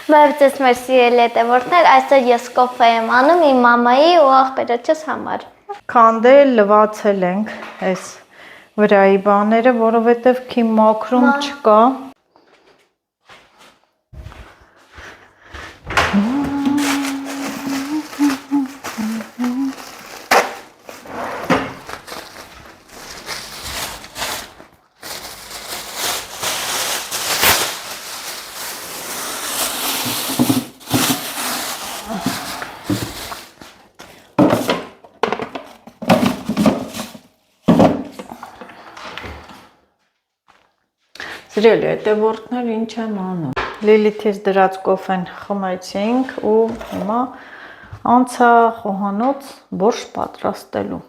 Բարցես մեր սիրելի հետևորդներ, այսօր ես կոֆե եմ անում իմ մամայի ու աղբերոջս համար։ Քանդել, լվացել ենք այս վրայի բաները, որովհետև քիմ մաքրում չկա։ Սիրելի հետևորդներ, ինչ եմ անում։ Լիլիթից դրած կոֆեն խմեցինք ու հիմա անցա խոհանոց բորշ պատրաստելու։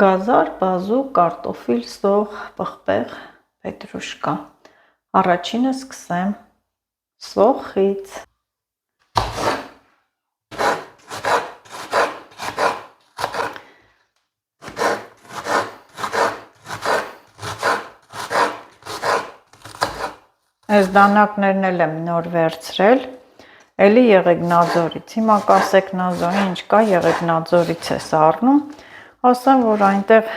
Գազար, բազուկ, կարտոֆիլ, սող, պղպեղ, պետրուշկա։ Առաջինը սկսեմ սոխից։ Այս դանակներն էլ եմ նոր վերցրել, էլի եղեգնաձորից, հիմա կասեք նազորի ինչ կա, եղեգնաձորից ես առնում, ասեմ, որ այնտեղ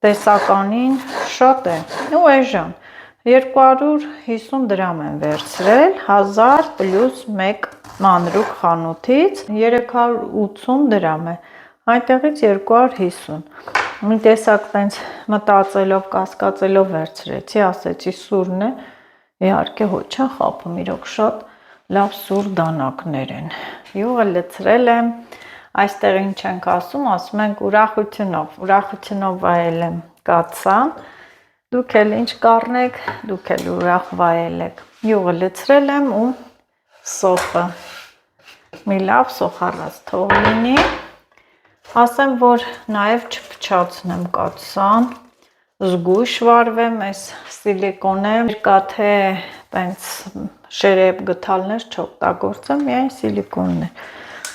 տեսականին շատ է, ու էժան, 250 դրամ եմ վերցրել, 1000 պլյուս 1 մանրուկ խանութից, 380 դրամ է, այնտեղից 250 մի տեսակ տենց մտածելով, կասկածելով վերցրեցի, ասեցի սուրն է, իհարկե հոչ չեն խափում, իրոք շատ լավ սուր դանակներ են։ Յուղը լցրել եմ, այստեղ ինչ ենք ասում ենք ուրախությունով վայել եմ կացա, դուք էլ ինչ կառնեք, դուք էլ ուրախ վայելեք։ Յուղը լցրել եմ ու սոխը մի լավ սոխառած թող լինի։ Ասեմ, որ նաև չփչացնեմ կաթսան, զգույշ վարվեմ, այս սիլիկոն է, երկա թե տենց շերեփ գթալներ չօգտագործեմ, միայն սիլիկոնն է։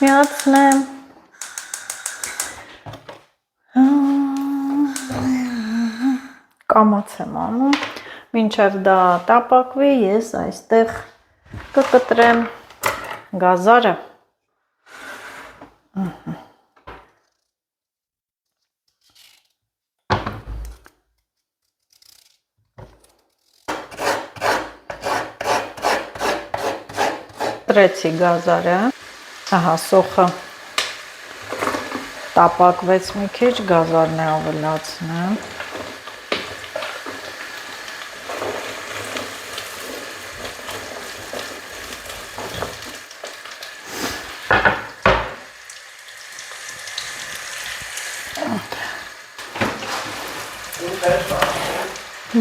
Միացնեմ։ Կամաց եմ անում, մինչև դա տապակվի, ես այստեղ կկտրեմ գազարը։ Կտրեցի գազարը, ահա սոխը տապակվեց մի քիչ, գազարն է ավելացնեմ։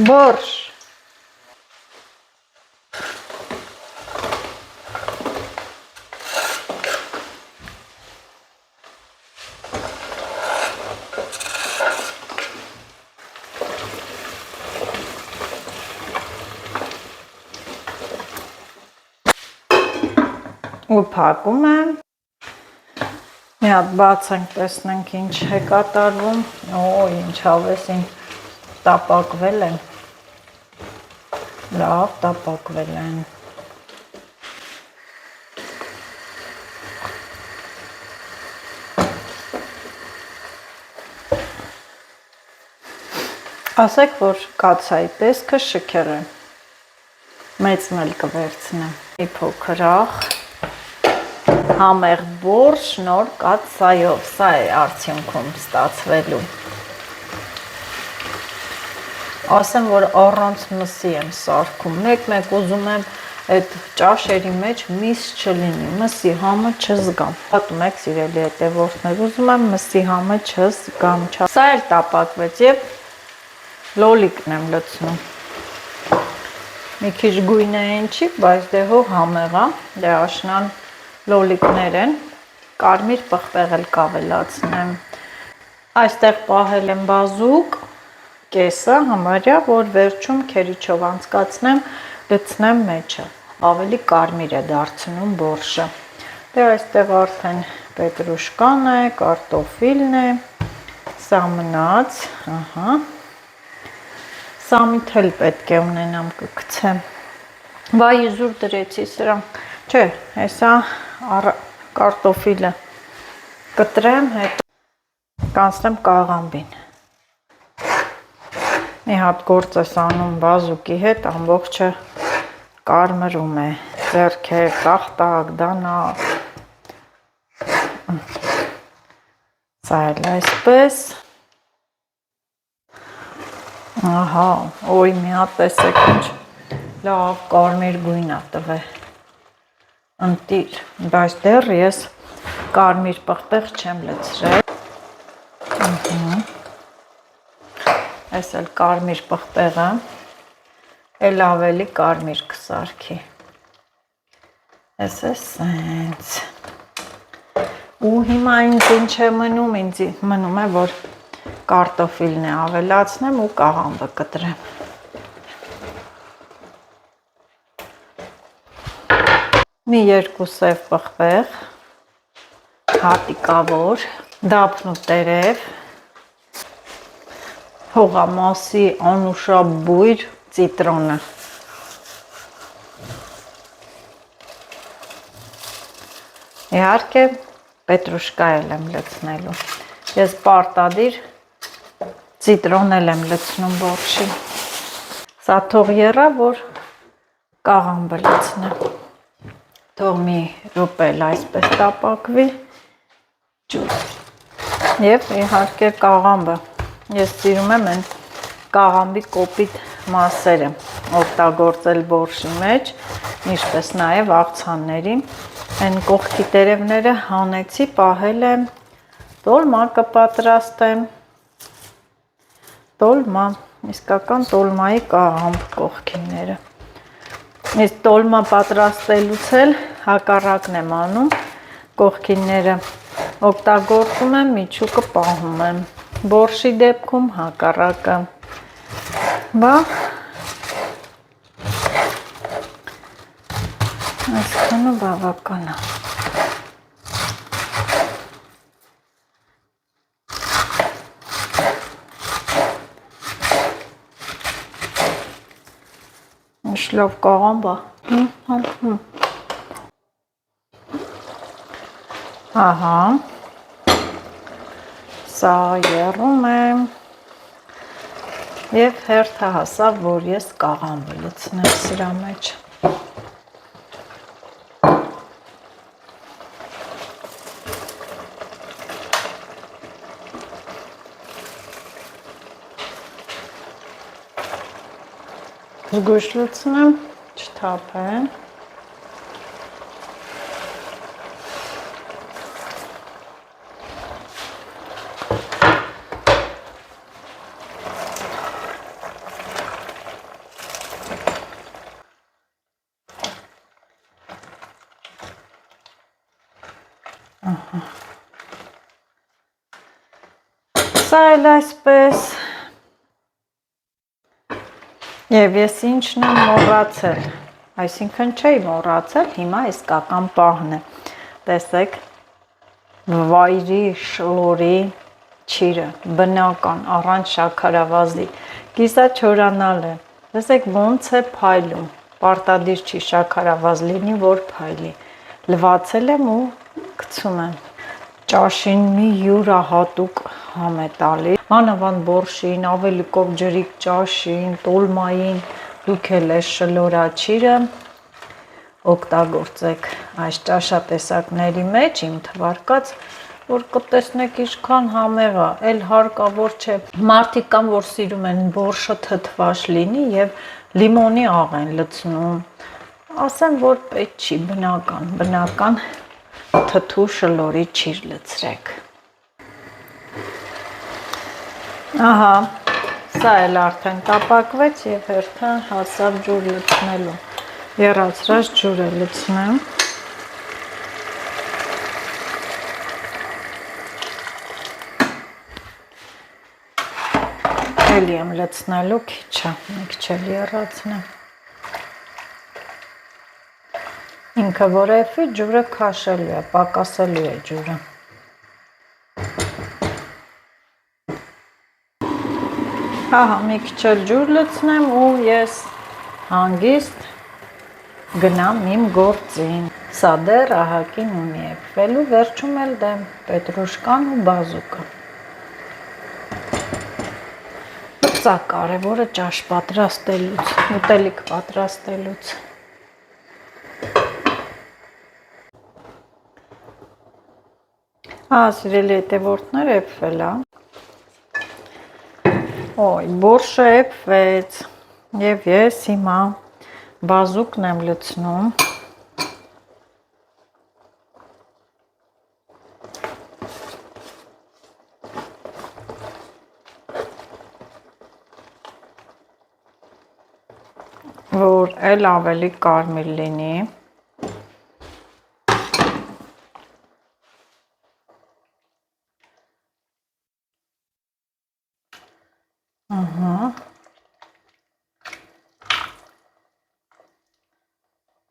Բորշ։ Ու փակում եմ, մի հատ բացենք, տեսնենք ինչ է կատարվում, ինչ հավեսին տապակվել են, լավ տապակվել են։ Ասեք, որ կացայի տեսքը շքեղ է, մեծն էլ կվերցնեմ, մի փոքր աղ, համեղ բորշ նոր կաթսայով, սա է արդյունքում ստացվելու։ Ասեմ, որ առանց մսի եմ սարքում, մեկ ուզում եմ այդ ճաշերի մեջ միս չլինի, մսի համը չզգամ։ Պատում եք սիրելի հետևորդներ, ուզում եմ մսի համը չզգամ։ Սա էլ տապակվեց և լոլիկն եմ լցնում։ Մի քիչ գույնը ինչ չի, բայց դե հո համեղ է, դե աշնան լոլիկներ են, կարմիր պղպեղ էլ կավելացնեմ։ Այստեղ պահել եմ բազուկ, կեսը համարյա, որ վերջում քերիչով անցկացնեմ, լցնեմ մեջը, ավելի կարմիր է դարձնում բորշը։ Դե այստեղ արդեն պետրուշկան է, կարտոֆիլն է, սա մնաց, ահա, սամիթ էլ պետք է ունենամ կգցեմ, Վայ իզուր դրեցի սրան։ Չէ, հեսա կարտոֆիլը կտրեմ, հետո կանցնեմ կաղամբին։ Մի հատ գործ ես անում բազուկի հետ, ամբողջը կարմրում է, ձեռքեր, տախտակ, դանակ։ Սա էլ այսպես։ Ահա, ոյ մի հատ տեսեք ինչ լավ կարմիր գույն ա տվել։ Ընտիր, բայց դեռ ես կարմիր պղպեղ չեմ լցրել։ Այս էլ կարմիր պղպեղը, էլ ավելի կարմիր կսարքի։ Այս է սենց։ Ու հիմա ինձ ինչ է մնում, ինձ մնում է, որ կարտոֆիլն է ավելացնեմ ու կաղամբը կտրեմ։ Մի երկու սև պղպեղ, հատիկավոր, դափն ու տերև, հողամասի անուշաբույր ծիտրոնը։ Իհարկե պետրուշկա էլ եմ լցնելու։ Ես պարտադիր ծիտրոն էլ եմ լցնում բորշի։ Սա թող եռա, որ կաղամբը լցնեմ։ Թող մի րոպե այսպես տապակվի։ Եվ իհարկե կաղամբը։ Ես սիրում եմ այն կաղամբի կոպիտ մասերը օգտագործել բորշի մեջ, ինչպես նաև աղցանների։ Այն կողքի տերևները հանեցի, պահել եմ, տոլմա կպատրաստեմ։ Տոլմա, իսկական տոլմայի կաղամբ կողքինները։ Ես տոլմա պատրաստելուց էլ հակառակն եմ անում, կողքինները օգտագործում եմ, միջուկը պահում եմ։ Բորշի դեպքում հակառակը։ Բա այսքանը բավական է։ Լավ կաղամբա։ Ահա, սա եռում եմ և հերթը հասավ, որ ես կաղամբը լցնեմ սրա մեջ։ Զգույշ լցնեմ, չթափեն։ Սա էլ այսպես։ Եվ ես ինչն եմ մոռացել, այսինքն չէի մոռացել, հիմա իսկական պահն է, տեսեք, վայրի շլորի չիրը, բնական, առանց շաքարավազի, կիսաչորանալ է, տեսեք ոնց է փայլում, պարտադիր չի շաքարավազ լինի, որ փայլի, լվացել եմ ու գցում եմ, ճաշին մի յուրահատուկ համ է տալի, մանավանդ բորշին, ավելի կով ջրիկ ճաշին, տոլմային, դուք էլ այս շլորաչիրը օգտագործեք այս ճաշատեսակների մեջ, իմ թվարկած, որ կտեսնեք ինչքան համեղ է, էլ հարկավոր չէ, մարդիկ կան, որ սիրում են բորշը թթվաշ լինի և լիմոնի աղ են լցնում, ասեմ, որ պետք չի, բնական թթու շլորի չիր լցրեք։ Ահա, սա էլ արդեն տապակվեց և հերթը հասավ ջուր լցնելու, եռացրած ջուր է լցնեմ։ Էլի եմ լցնելու քիչ է, մի քիչ էլ եռացնեմ։ Ինքը որևէ ջուրը քաշելու է, պակասելու է ջուրը։ Ահա մի քիչ էլ ջուր լցնեմ ու ես հանգիստ գնամ իմ գործին։ Սա դեռ ահագին ունի եփվելու, վերջում էլ դեմ պետրոշկան ու բազուկը։ Սա կարևորը ճաշ պատրաստելուց, ուտելիք պատրաստելուց։ Սիրելի հետևորդներ, եփվել է։ Ոյ, բորշը եփվեց եւ ես հիմա բազուկն եմ լցնում։ Որ էլ ավելի կարմիր լինի։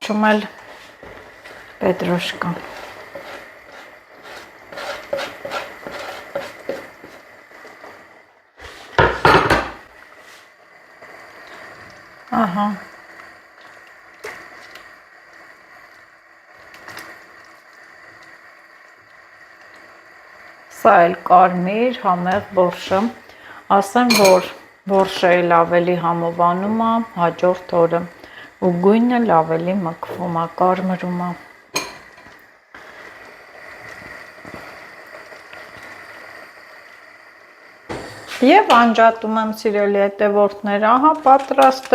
Չումել պետրոշկան։ Ահա։ Սա էլ կարմիր, համեղ բորշը։ Ասեմ, որ բորշը էլ ավելի համովանում է հաջորդ օրը ու գույնը էլ ավելի մաքվում է, կարմրում է։ Եվ անջատում եմ, սիրելի հետևորդներ, ահա պատրաստ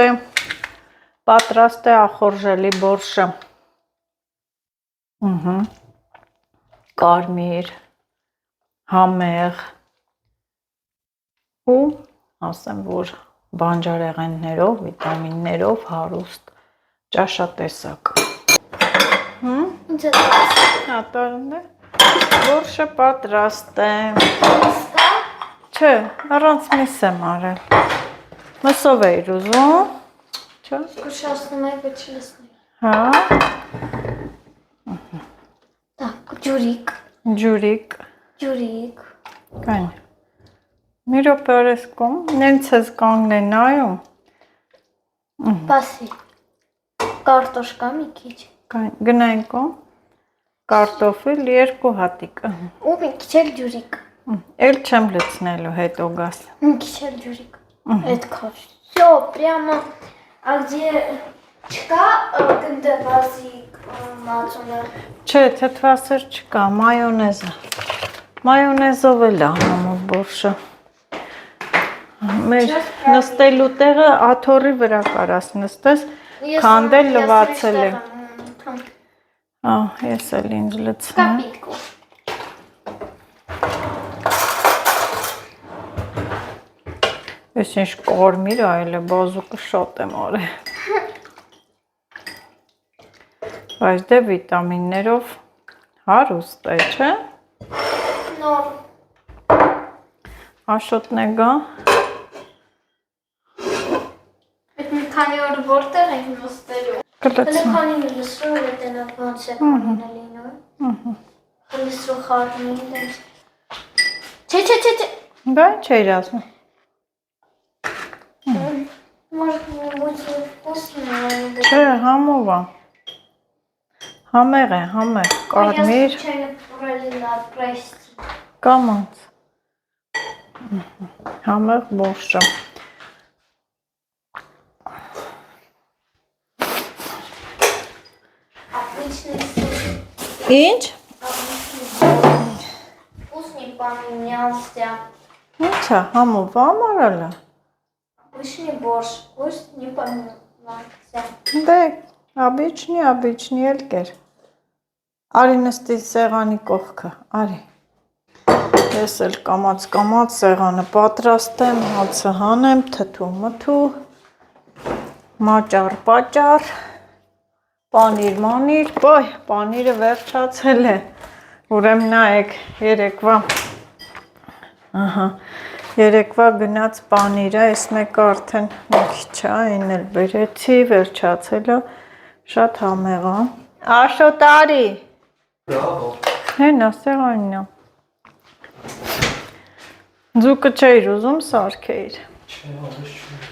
է ախորժելի բորշը։ Կարմիր, համեղ ու ասեմ, որ բանջարեղեններով, վիտամիններով հարուստ ճաշատեսակ։ Ինչ է դա։ Տարն է։ Բորշը պատրաստ է։ Չէ, առանց միս եմ արել։ Մսով էիր ուզում։ Չէ։ Կուշացնում եք, ոչ լսնում։ Հա։ Так, ջուրիկ։ Ջուրիկ։ Կան։ Մի րոպե արեսկում, նենց ես կանգնեն նայում։ Բասի։ Կարտոշկա մի քիչ։ Գնայինք ու կարտոֆիլ 2 հատիկ։ Ու մի քիչ էլ ջուրիկ։ Էլ չեմ լցնելու, հետո գաս։ Մի քիչ էլ ջուրիկ։ Այդքան։ Всё, прямо а где չկա գնդավազիկ մածունը։ Չէ, թթվասեր չկա, մայոնեզը։ Մայոնեզով էլ է համով բորշը։ Մեր նստելու տեղը աթոռի վրա կարաս նստես, քանդել լվացել է։ Ես էլ ինձ լցնեմ։ Կապիտկու։ Ես ինչ կարմիր այլ է, բազուկը շատ եմ արել։ Բայց դե վիտամիններով հարուստ է, չէ։ Նոր։ Աշոտն է գա։ Այդ մի քանի օր որտեղ ենք նստելու։ Կլցնեմ։ Քանի լսրու հետենա ոնց է քանին լինում։ Լսրու խառնի դες։ Չէ։ Դա ինչ էիր ասում։ Может, вкусно. Չէ, համով է։ Համեղ է, կարմիր։ Կամանց։ Համեղ բորշը։ Ինչ։ Вкусный поменялся. Ինչ է, համով ամարալը։ Обычный борщ, вкус не поменялся. Դե, обычный էլ կեր։ Արի նստի սեղանի կողքը, արի։ Ես էլ կամաց սեղանը պատրաստեմ, հացը հանեմ, թթու, մաճար, պանիր, պանիրը վերջացել է, ուրեմն նայեք երեկվա գնաց պանիրը, ես մեկը արդեն մի քիչ է, այն էլ բերեցի, վերջացել է, շատ համեղ է։ Աշոտ արի։ Հենա, սեղանին է։ Ձուկը չէիր ուզում, սարքեիր։ Չէ, արես չէ։